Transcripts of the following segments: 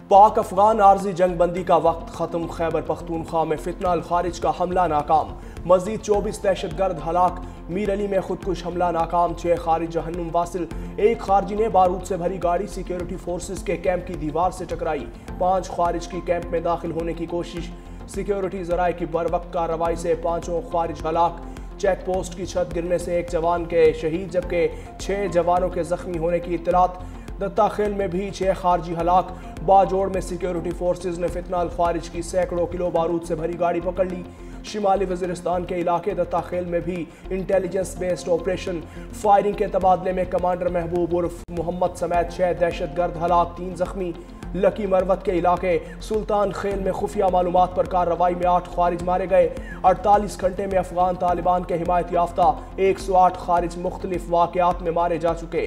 पाक अफगान आर्जी जंग बंदी का वक्त खत्म। खैबर पख्तूनख्वा में फितना अल खारिज का हमला नाकाम। मजीद 24 दहशतगर्द हलाक। मीर अली में खुदकुश हमला नाकाम। 6 खारिज जहन्नुम वासिल। एक खारजी ने बारूद से भरी गाड़ी सिक्योरिटी फोर्सेस के कैंप की दीवार से टकराई। 5 खारिज की कैंप में दाखिल होने की कोशिश। सिक्योरिटी जराये की बरवक्त कार्रवाई से 5 खारिज हलाक। चेक पोस्ट की छत गिरने से 1 जवान के शहीद जबकि 6 जवानों के जख्मी होने की इत्तलात। दत्ता खेल में भी 6 खारजी हलाक। बाजोड़ में सिक्योरिटी फोर्सेज ने फितना अल खारिज की सैकड़ों किलो बारूद से भरी गाड़ी पकड़ ली। शिमाली वजीरिस्तान के इलाके दत्ता खेल में भी इंटेलिजेंस बेस्ड ऑपरेशन। फायरिंग के तबादले में कमांडर महबूब उर्फ मोहम्मद समेत 6 दहशतगर्द हलाक, 3 जख्मी। लकी मरवत के इलाके सुल्तान खेल में खुफिया मालूमात पर कार्रवाई में 8 खारिज मारे गए। 48 घंटे में अफगान तालिबान के हिमायत याफ्ता 108 खारिज मुख्तलिफ वाकयात में मारे जा चुके।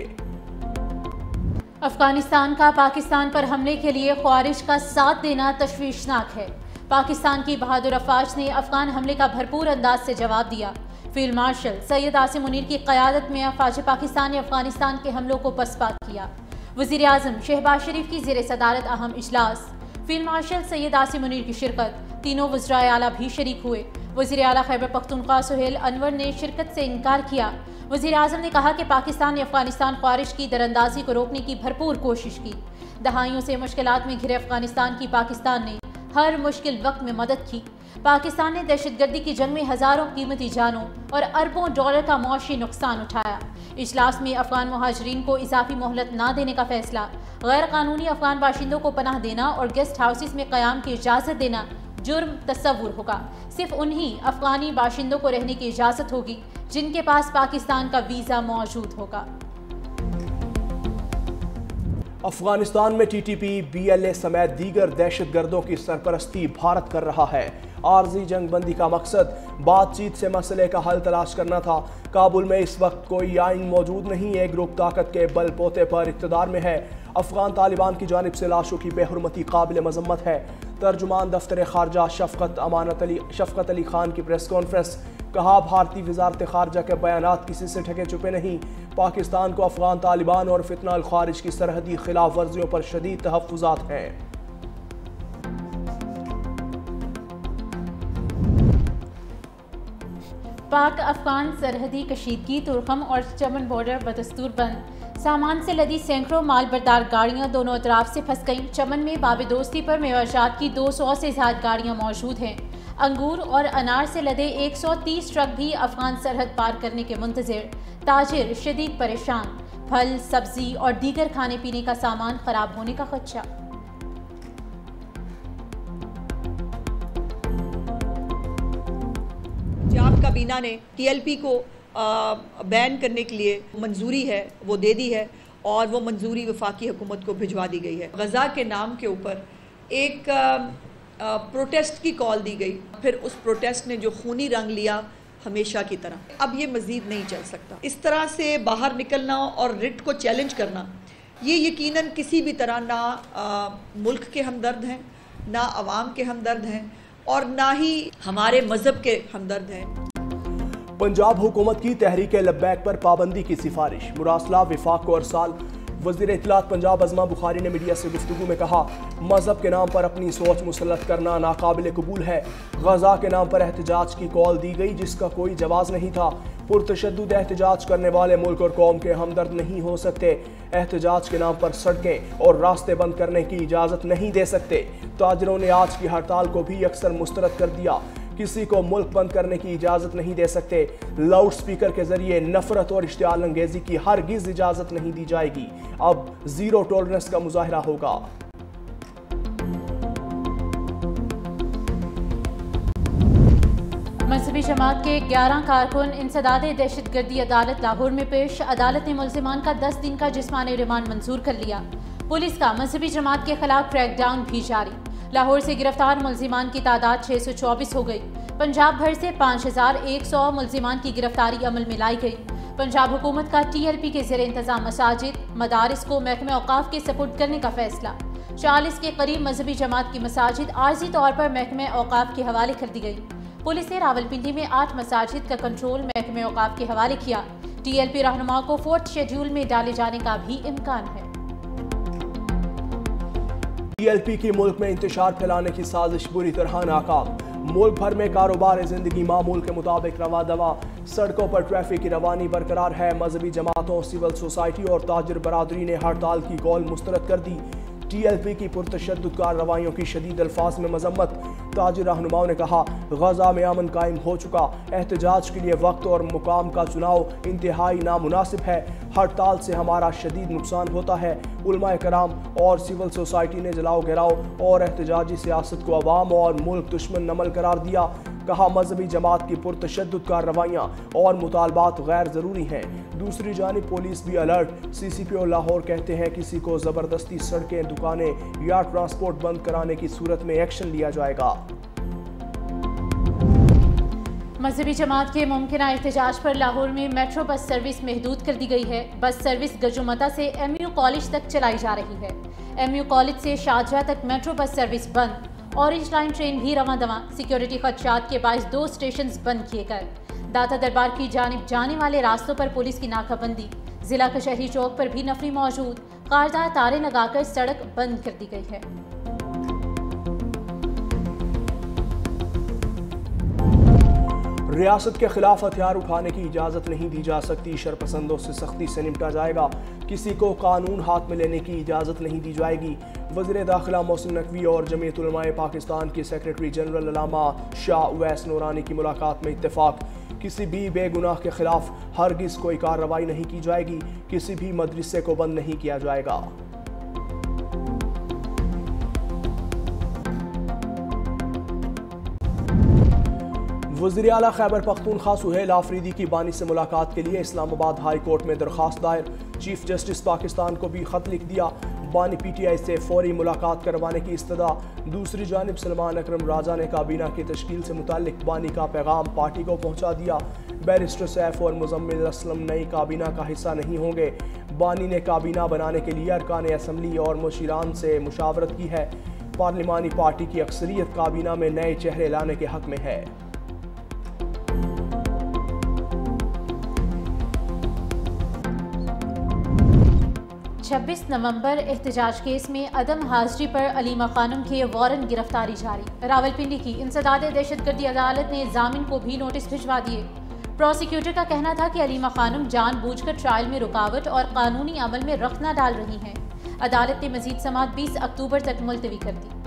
अफगानिस्तान का पाकिस्तान पर हमले के लिए ख्वारिज का साथ देना तशवीशनाक है। पाकिस्तान की बहादुर अफवाज ने अफगान हमले का भरपूर अंदाज से जवाब दिया। फील्ड मार्शल सैयद आसिम मुनीर की क़यादत में अफवाज पाकिस्तान ने अफगानिस्तान के हमलों को पसपात किया। वज़ीर आज़म शहबाज शरीफ की ज़ेर सदारत अहम इजलास। फील्ड मार्शल सैयद आसिम मुनीर की शिरकत। तीनों वज़राए आला भी शरीक हुए। वज़ीर आला खैबर पख्तूनख्वा सुहेल अनवर ने शिरकत से इनकार किया। वज़ीर आज़म ने कहा कि पाकिस्तान ने अफगानिस्तान ख्वारिज की दरअंदाजी को रोकने की भरपूर कोशिश की। दहाइयों से मुश्किलात में घिरे अफगानिस्तान की पाकिस्तान ने हर मुश्किल वक्त में मदद की। पाकिस्तान ने दहशतगर्दी की जंग में हज़ारों कीमती जानों और अरबों डॉलर का मुआशी नुकसान उठाया। इजलास में अफगान मुहाजिरीन को इजाफी मोहलत न देने का फैसला, गैर कानूनी अफगान बाशिंदों को पनाह देना और गेस्ट हाउसेस में क़याम की इजाज़त देना जुर्म तस्वुर होगा। सिर्फ उन्हीं अफगानी बाशिंदों को रहने की इजाज़त होगी जिनके पास पाकिस्तान का वीज़ा मौजूद होगा। अफगानिस्तान में TTP, BLA समेत दीगर दहशतगर्दों की सरपरस्ती भारत कर रहा है। आर्जी जंग बंदी का मकसद बातचीत से मसले का हल तलाश करना था। काबुल में इस वक्त कोई आइन मौजूद नहीं। एक ग्रुप ताकत के बल पोते पर इक़्तिदार में है। अफगान तालिबान की जानिब से लाशों की बेहुरमती काबिल मजम्मत है। तर्जुमान दफ्तर खारजा शफकत अली खान की प्रेस कॉन्फ्रेंस। कहा, भारतीय वजारत खारजा के बयानात किसी से ठगे छुपे नहीं। पाकिस्तान को अफगान तालिबान और फितना अल खारिज की सरहदी खिलाफ वर्जियों पर शदीद तहफ़्फ़ुज़ात हैं। पाक अफगान सरहदी कशीदगी, तुरखम और चमन बॉर्डर बदस्तूर बंद। सामान से लदी सैकड़ों मालबरदार गाड़ियां दोनों अतराफ से फंस गईं। चमन में बाबेदोस्ती पर मेवाजात की 200 से ज़्यादा गाड़ियां मौजूद हैं। अंगूर और अनार से लदे 130 ट्रक भी अफगान सरहद पार करने के मुंतज़िर। ताजिर शदीद परेशान। फल, सब्जी और दीगर खाने पीने का सामान खराब होने का खदशा। पंजाब काबीना ने TLP को बैन करने के लिए मंजूरी है वो दे दी है और वो मंजूरी वफाकी हुकूमत को भिजवा दी गई है। गज़ा के नाम के ऊपर एक प्रोटेस्ट की कॉल दी गई, फिर उस प्रोटेस्ट ने जो खूनी रंग लिया हमेशा की तरह, अब ये मज़ीद नहीं चल सकता। इस तरह से बाहर निकलना और रिट को चैलेंज करना, ये यकीनन किसी भी तरह ना मुल्क के हमदर्द हैं, ना अवाम के हमदर्द हैं और ना ही हमारे मज़हब के हमदर्द हैं। पंजाब हुकूमत की तहरीक लब्बैक पर पाबंदी की सिफारिश। मुरासला विफाक को अरसाल। वज़ीर इत्तलात पंजाब अज़मा बुखारी ने मीडिया से गुफ्तगू में कहा, मज़हब के नाम पर अपनी सोच मुसल्लत करना नाकाबिल कबूल है। गज़ा के नाम पर एहतजाज की कॉल दी गई जिसका कोई जवाज़ नहीं था। पुरतशद्दुद एहतजाज करने वाले मुल्क और कौम के हमदर्द नहीं हो सकते। एहतजाज के नाम पर सड़कें और रास्ते बंद करने की इजाज़त नहीं दे सकते। ताजरों ने आज की हड़ताल को भी अक्सर मुस्तरद कर दिया। किसी को मुल्क बंद करने की इजाज़त नहीं दे सकते। लाउड स्पीकर के जरिए नफरत और इश्तियाल अंगेजी की हरगिज इजाज़त नहीं दी जाएगी। अब जीरो टॉलरेंस का मुजाहिरा होगा। मजहबी जमात के 11 कारकुन इंसदादे दहशतगर्दी अदालत लाहौर में पेश। अदालत ने मुल्जिमान का 10 दिन का जिस्मानी रिमांड मंजूर कर लिया। पुलिस का मजहबी जमात के खिलाफ क्रैकडाउन भी जारी। लाहौर से गिरफ्तार मुल्जिमान की तादाद 624 हो गई। पंजाब भर से 5100 मुल्जिमान की गिरफ्तारी अमल में लाई गई। पंजाब हुकूमत का TLP के ज़ेर इंतज़ाम मसाजिद, मदारिस को महकमे औकाफ के सपुर्द करने का फैसला। 40 के करीब मजहबी जमात की मसाजिद आर्जी तौर पर महकमे औकाफ के हवाले कर दी गई। पुलिस ने रावलपिंडी में 8 मसाजिद का कंट्रोल महकमे औकाफ के हवाले किया। TLP रहनुमा को 4th शेड्यूल में डाले जाने का भी इम्कान है। TLP की मुल्क में इंतशार फैलाने की साजिश बुरी तरह नाकाम। मुल्क भर में कारोबार जिंदगी मामूल के मुताबिक रवा दवा। सड़कों पर ट्रैफिक की रवानी बरकरार है। मजहबी जमातों, सिविल सोसाइटी और ताजिर बरादरी ने हड़ताल की कॉल मुस्तरद कर दी। TLP की पुरतशद्दुद कार्रवाइयों की शदीद अल्फाज में मजम्मत। ताजिर रहनुमाओं ने कहा, गजा में अमन कायम हो चुका, एहतजाज के लिए वक्त और मुकाम का चुनाव इंतहाई नामुनासिब है। हड़ताल से हमारा शदीद नुकसान होता है। उलमाए कराम और सिविल सोसाइटी ने जलाओ गिराव और एहतजाजी सियासत को अवाम और मुल्क दुश्मन नमल करार दिया। कहा, मजहबी जमात की पुरतशद्दुद कार्रवाइयाँ और मुतालबात गैर ज़रूरी हैं। दूसरी जानिब पुलिस भी अलर्ट। CCPO लाहौर कहते हैं, किसी को ज़बरदस्ती सड़कें, दुकानें या ट्रांसपोर्ट बंद कराने की सूरत में एक्शन लिया जाएगा। मजहबी जमात के मुमकिन एहतजाज पर लाहौर में मेट्रो बस सर्विस महदूद कर दी गई है। बस सर्विस गजुमता से MU कॉलेज तक चलाई जा रही है। MU कॉलेज से शारजाह तक मेट्रो बस सर्विस बंद। ऑरेंज लाइन ट्रेन भी रवां दवां। सिक्योरिटी खदशात के बायस 2 स्टेशन बंद किए गए। दाता दरबार की जानिब जाने वाले रास्तों पर पुलिस की नाकाबंदी। जिला कचहरी चौक पर भी नफरी मौजूद। कारदार तारे लगाकर सड़क बंद कर दी गई है। रियासत के खिलाफ हथियार उठाने की इजाज़त नहीं दी जा सकती। शरपसंदों से सख्ती से निपटा जाएगा। किसी को कानून हाथ में लेने की इजाज़त नहीं दी जाएगी। वज़ीर दाखिला मोहसिन नकवी और जमीयत उलमाए पाकिस्तान के सेक्रेटरी जनरल अल्लामा शाह उवैस नूरानी की मुलाकात में इत्तेफाक। किसी भी बेगुनाह के खिलाफ हरगिज़ कोई कार्रवाई नहीं की जाएगी। किसी भी मदरसे को बंद नहीं किया जाएगा। वज़ीर आला खैबर पख्तूनख्वा सुहेल आफरीदी की बानी से मुलाकात के लिए इस्लामाबाद हाई कोर्ट में दरख्वास्त दायर। चीफ जस्टिस पाकिस्तान को भी खत लिख दिया। बानी PTI से फौरी मुलाकात करवाने की इस्तदा। दूसरी जानिब सलमान अकरम राजा ने काबीना की तश्कील से मुताल्लिक बानी का पैगाम पार्टी को पहुंचा दिया। बैरिस्टर सैफ और मुजम्मिल असलम नई काबीना का हिस्सा नहीं होंगे। बानी ने काबीना बनाने के लिए अरकान असम्बली और मुशीरान से मुशावरत की है। पार्लिमानी पार्टी की अक्सरियत काबीना में नए चेहरे लाने के हक में है। 26 नवंबर एहतजाज केस में अदम हाजिरी पर अलीमा खानम के वारंट गिरफ्तारी जारी। रावलपिंडी की इंसदाद दहशतगर्दी अदालत ने जामिन को भी नोटिस भिजवा दिए। प्रोसिक्यूटर का कहना था कि अलीमा खानम जानबूझकर ट्रायल में रुकावट और कानूनी अमल में रखना डाल रही हैं। अदालत ने मजीद समाअत 20 अक्टूबर तक मुलतवी कर दी।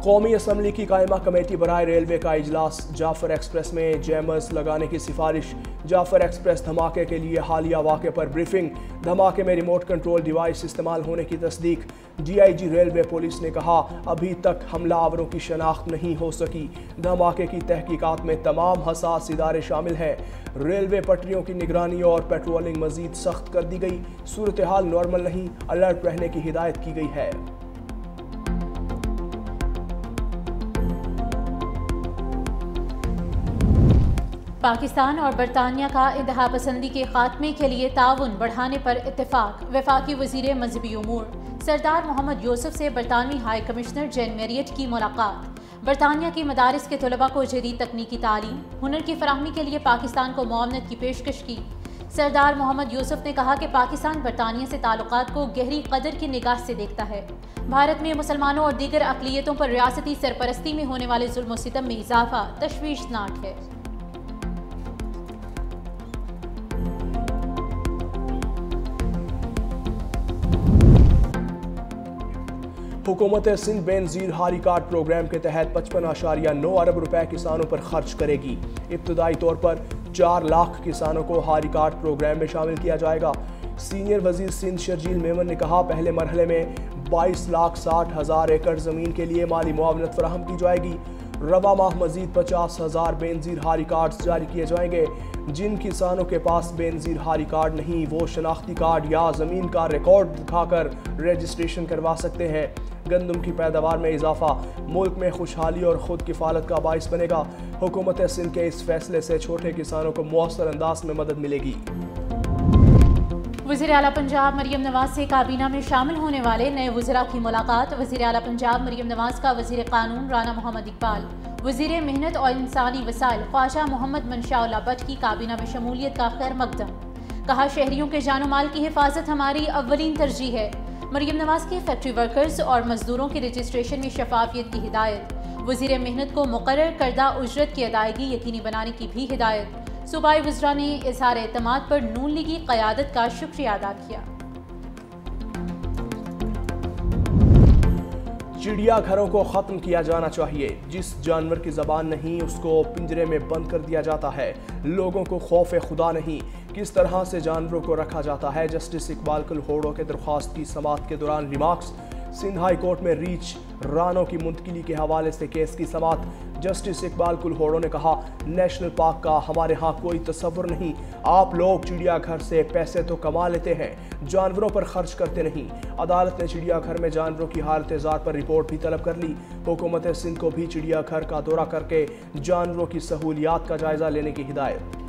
कौमी असम्बली की कायमा कमेटी बराए रेलवे का इजलास। जाफर एक्सप्रेस में जैमर्स लगाने की सिफारिश। जाफर एक्सप्रेस धमाके के लिए हालिया वाक़े पर ब्रीफिंग। धमाके में रिमोट कंट्रोल डिवाइस इस्तेमाल होने की तस्दीक। DIG रेलवे पुलिस ने कहा, अभी तक हमलावरों की शनाख्त नहीं हो सकी। धमाके की तहकीकात में तमाम हसास इदारे शामिल हैं। रेलवे पटरियों की निगरानी और पेट्रोलिंग मजीद सख्त कर दी गई। सूरत हाल नॉर्मल नहीं, अलर्ट रहने की हिदायत की गई है। पाकिस्तान और बरतानिया का इंतहा पसंदी के खात्मे के लिए ताउन बढ़ाने पर इत्तेफाक। वफाकी वज़ीर मजहबी उमूर सरदार मोहम्मद यूसुफ से बरतानवी हाई कमिश्नर जैन मैरियट की मुलाकात। बरतानिया की मदारिस के तलबा को जदीद तकनीकी तालीम, हुनर की फराहमी के लिए पाकिस्तान को मुआवनत की पेशकश की। सरदार मोहम्मद यूसुफ ने कहा कि पाकिस्तान बरतानिया से ताल्लुकात को गहरी कदर की निगाह से देखता है। भारत में मुसलमानों और दीगर अक़लियतों पर रियासती सरपरस्ती में होने वाले जुल्म व सितम में इजाफा तशवीशनाक है। हुकूमत सिंध बेनज़ीर हारी कार्ड प्रोग्राम के तहत 55.9 अरब रुपए किसानों पर खर्च करेगी। इब्तदाई तौर पर 4 लाख किसानों को हारी कार्ड प्रोग्राम में शामिल किया जाएगा। सीनियर वजीर सिंध शर्जील मेमन ने कहा, पहले मरहले में 22,60,000 एकड़ ज़मीन के लिए माली मुआवनत फराहम की जाएगी। रवा माह मजीद 50,000 बेनज़ीर हारी कार्ड जारी किए जाएंगे। जिन किसानों के पास बेनज़ीर हारी कार्ड नहीं, वो शनाख्ती कार्ड या ज़मीन का रिकॉर्ड दिखाकर रजिस्ट्रेशन करवा सकते हैं। गंदम की पैदावार में इजाफा मुल्क में खुशहाली और खुद किफालत का बाइस बनेगा। हुकूमत सिंध के इस फैसले से छोटे किसानों को मौसर अंदाज में मदद मिलेगी। वज़ीर आला पंजाब मरियम नवाज से काबीना में शामिल होने वाले नए वज़रा की मुलाकात। वज़ीर आला पंजाब मरियम नवाज का वज़ीर कानून राना मोहम्मद इकबाल, वज़ीर मेहनत और इंसानी वसाइल ख्वाजा मोहम्मद मंशाउल्लाह भट्ट की काबीना में शमूलियत का खैर मकदम। कहा, शहरियों के जानो माल की हिफाजत हमारी अव्वलीन तरजीह है। मरियम नवाज की फैक्ट्री वर्कर्स और मजदूरों के रजिस्ट्रेशन में शफाफियत की हिदायत। वज़ीर मेहनत को मुकर्रर करदा उजरत की अदायगी यकीनी बनाने की भी हिदायत। सूबाई वज़रा ने इज़हार एतमाद पर नून लीगी क़यादत का शुक्रिया अदा किया। चिड़ियाघरों को ख़त्म किया जाना चाहिए। जिस जानवर की ज़बान नहीं उसको पिंजरे में बंद कर दिया जाता है। लोगों को खौफ खुदा नहीं, किस तरह से जानवरों को रखा जाता है। जस्टिस इकबाल कुलहोड़ो के दरख्वास्त की समाअत के दौरान रिमार्क्स। सिंध हाई कोर्ट में रीछ रानों की मुंतकिली के हवाले से केस की समाअत। जस्टिस इकबाल कुलहोड़ो ने कहा, नेशनल पार्क का हमारे यहाँ कोई तस्वुर नहीं। आप लोग चिड़ियाघर से पैसे तो कमा लेते हैं, जानवरों पर खर्च करते नहीं। अदालत ने चिड़ियाघर में जानवरों की हालत ज़ार पर रिपोर्ट भी तलब कर ली। हुकूमत सिंध को भी चिड़ियाघर का दौरा करके जानवरों की सहूलियात का जायजा लेने की हिदायत।